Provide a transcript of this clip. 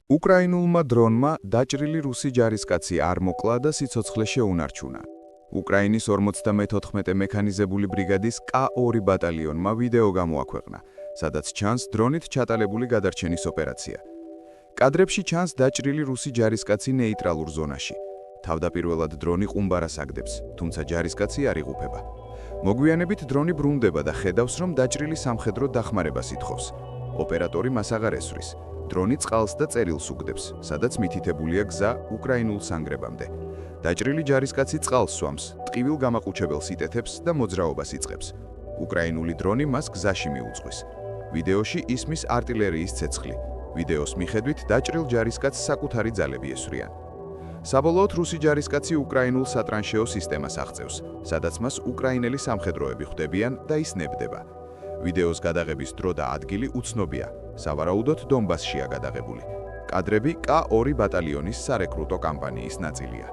უკრაინულმა დრონმა დაჭრილი რუსი ჯარისკაცი არ მოკლა და სიცოცხლე შეუნარჩუნა. უკრაინის 54 მექანიზებული ბრიგადის K2 ბატალიონმა ვიდეო გამოაქვეყნა, სადაც ჩანს დრონით ჩატარებული გადარჩენის ოპერაცია. კადრებში ჩანს დაჭრილი რუსი ჯარისკაცი ნეიტრალურ ზონაში. თავდაპირველად დრონი ყუმბარას აგდებს, თუმცა ჯარისკაცი არ იღუპება. მოგვიანებით დრონი ბრუნდება და ხედავს, რომ დაჭრილი სამხედრო დახმარებას ითხოვს. ოპერატორი მას აღარ ესვრის. დრონი წყალს და წერილს უგდებს, სადაც მითითებულია გზა უკრაინულ სანგრებამდე. დაჭრილი ჯარისკაცი წყალს სვამს, ტყივილ გამაყუჩებელს იტეთებს და მოძრაობას იწყებს. უკრაინული დრონი მას გზაში მიუძღვის. ვიდეოში ისმის артиლერიის ცეცხლი. ვიდეოს მიხედვით დაჭრილ ჯარისკაცს საკუთარი ძალები ესვრიან. საბოლოოდ რუსი ჯარისკაცი უკრაინულ სატრანშეო სისტემას აღწევს, სადაც მას უკრაინელი სამხედროები ხვდებიან და ის ნებდება. ვიდეოს გადაღების დრო და ადგილი უცნობია, სავარაუდოდ დონბასშია გადაღებული. კადრები K2 ბატალიონის სარეკრუტო კამპანიის ნაწილია.